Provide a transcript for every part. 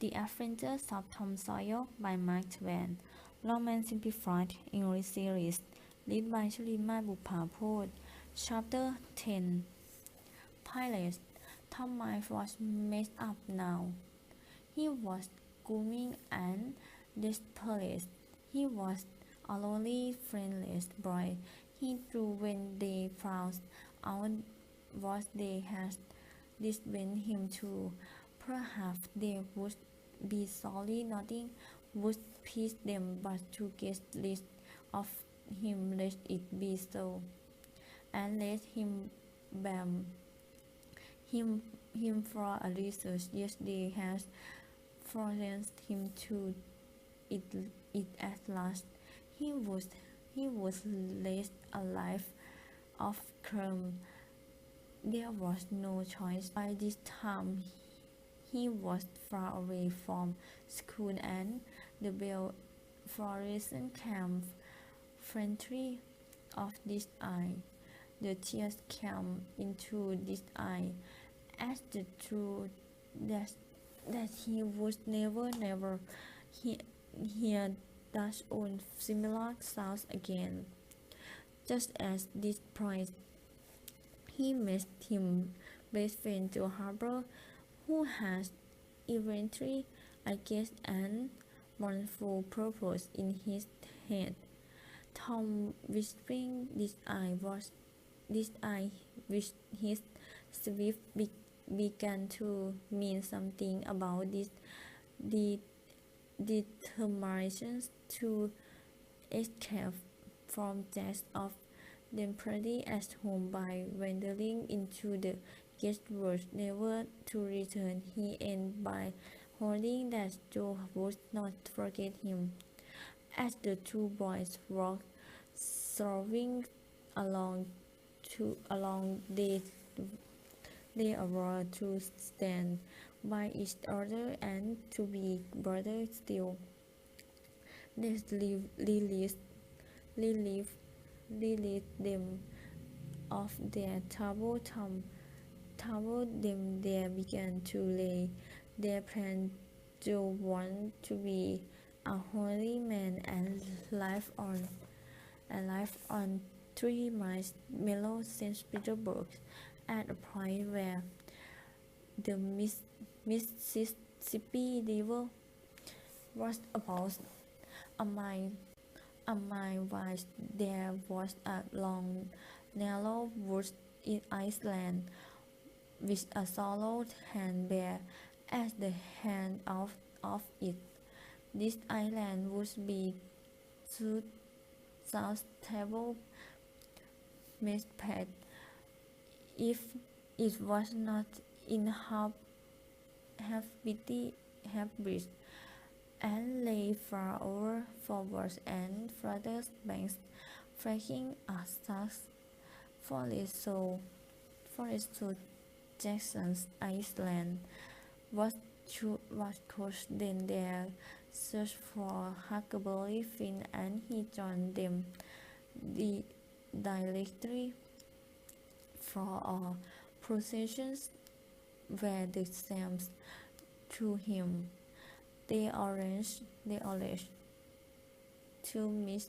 The Adventures of Tom Sawyer by Mark Twain. Longman Simplified English Series. Read by Chureemart Buppaphoch. Chapter 10. Pilot. Tom's mind was messed up now. He was gloomy and desperate. He was a lonely, friendless boy. He drew when they found out what they had disbanded him to. Perhaps they would be sorry nothing would please them but to get rid of him. Let it be so, and let him blame him for a research. Yes, they had forced him to it at last. He was led a life of crime. There was no choice. By this time he was far away from school and the well-fluorescent camp friendly of this eye. The tears came into this eye as the truth that he would never hear that own similar sounds again. Just as this point, he met his best friend Joe Harper, who has eventually, I guess, an wonderful purpose in his head. Tom whispering this eye which his swift began to mean something about this determination to escape from death of temporarily at home by wandering into the guest room, never to return. He ended by hoping that Joe would not forget him. As the two boys walked strolling along, they were to stand by each other and to be brothers still. This relieved them of their trouble. Tom told them they began to lay their plan. Joe wanted to be a holy man and live on 3 miles below St. Petersburg, at a point where the Mississippi River was about a mile wide. There was a long, narrow wooded island with a shallow hand bare at the end of it. This island would be suitable made if it was not inhabited and lay far over forwards and further banks, flanking a stark forest. So Jackson's Island was coast. Then their search for Huckleberry Finn, and he joined them directly for a procession where the Sams to him. They arranged to meet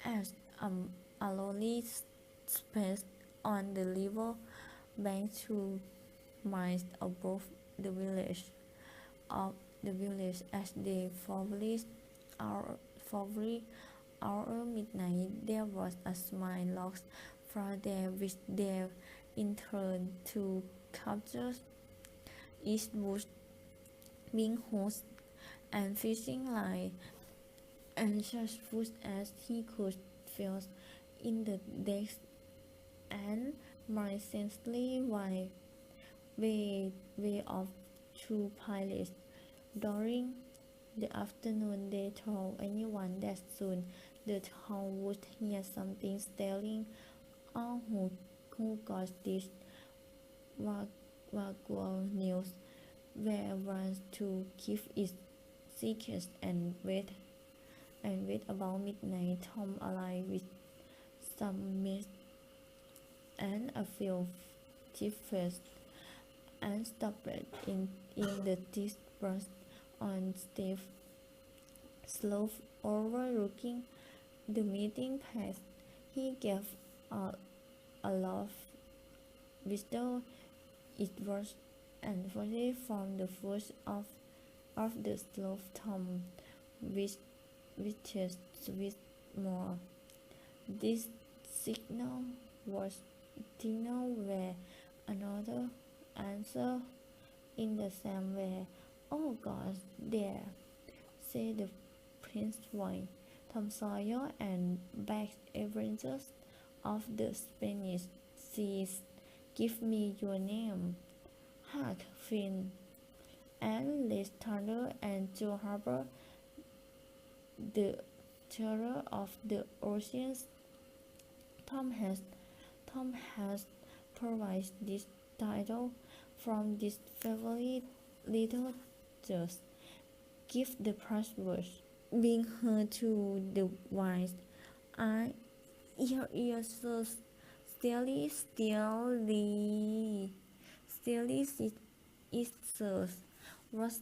at a lonely space on the river bank 2 miles above the village. As they probably hour midnight, there was a small log fire there which they intended to capture. Each would being hosed and fishing line and such food as he could fill in the decks and mercilessly way of 2 pilots. During the afternoon, they told anyone that soon the town would hear something stirring. All who got this vague news were warned to keep it secret and wait. About midnight, Tom arrived with some meat and a few chips and stopped in the thick brush on steep slope overlooking the meeting place. He gave a laugh, whistle. It was unfolded from the foot of the slope. Tom witches with more. This signal was signal where another answer in the same way. "Oh God, there," said the Prince Twain, "Tom Sawyer and back adventures of the Spanish seas. Give me your name." "Hark, Finn, and let's thunder and to harbor the terror of the oceans." Tom has provided this title from this favorite little just give the password. Being heard to the wise eye, your ears so steely, it serves. What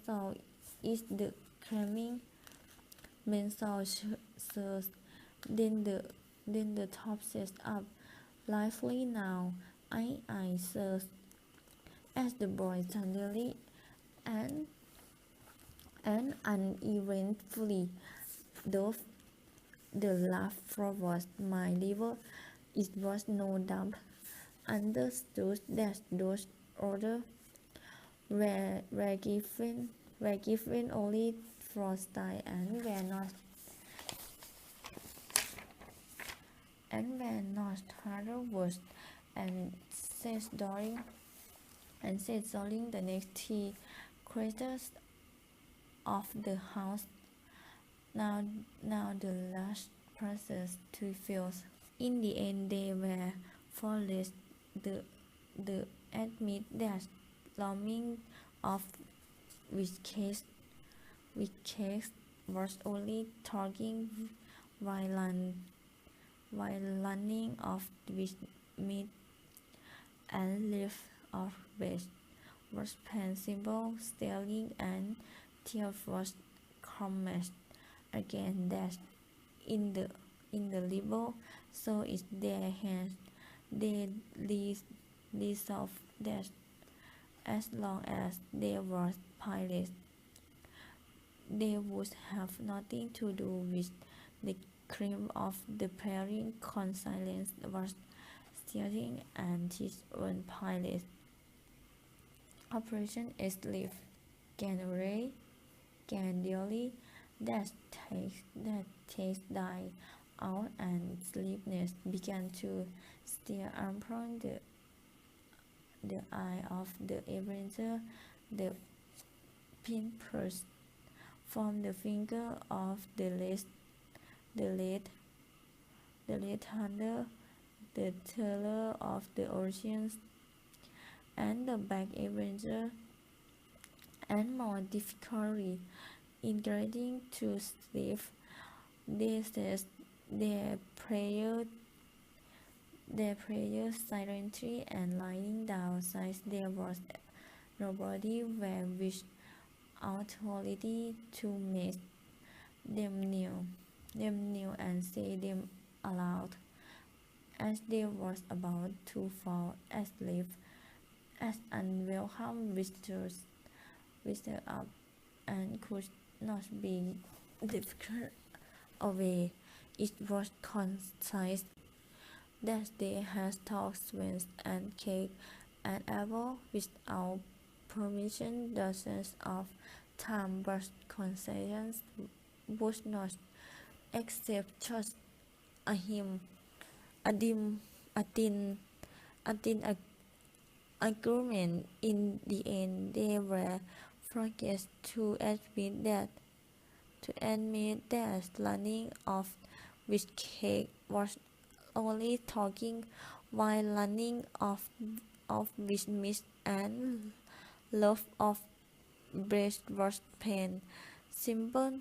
thou is the cramming mensal serves. Then the top sets up lively now. I serves. As the boy suddenly and uneventfully dove the laugh forward my liver. It was no doubt understood that those orders were given only for style and were not harder words and said during the next three quarters of the house. Now the last process to fields. In the end they were forced the admit that Longman of which case was only talking while learning of which meat and leaf of veg was possible stealing and was comments again that in the libel, so is their hands. They resolved that as long as they were pilots, they would have nothing to do with the crime of the pairing conscience was stealing and his own pilot. Operation Sleep January that takes die out and sleepiness began to steal upon the eye of the avenger. The pinpricks from the finger of the late hunter, the terror of the oceans, and the back avenger, and more difficulty in getting to sleep. They said their prayer silently and lying down, since there was nobody where with authority to make them kneel and say them aloud, as they was about to fall asleep, as unwelcome visitors up and could not be difficult away. It was concise that they had talked sweets and cake and apple without permission dozens of times, but conscience would not accept just a hymn, a thin agreement. In the end, they were forced to admit that learning of which cake was only talking, while learning of which meat and love of bread was pain. Simple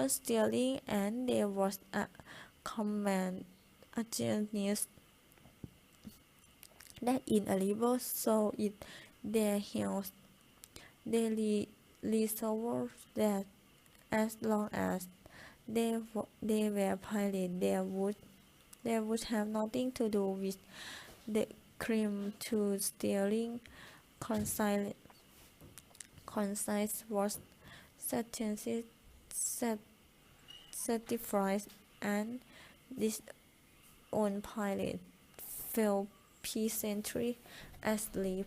stealing, and there was a command, a genius that in a libel, so it their hands. They resolved that as long as they were pilots, they would have nothing to do with the claim to stealing. Concise was certified, and this own pilot fell peasantly asleep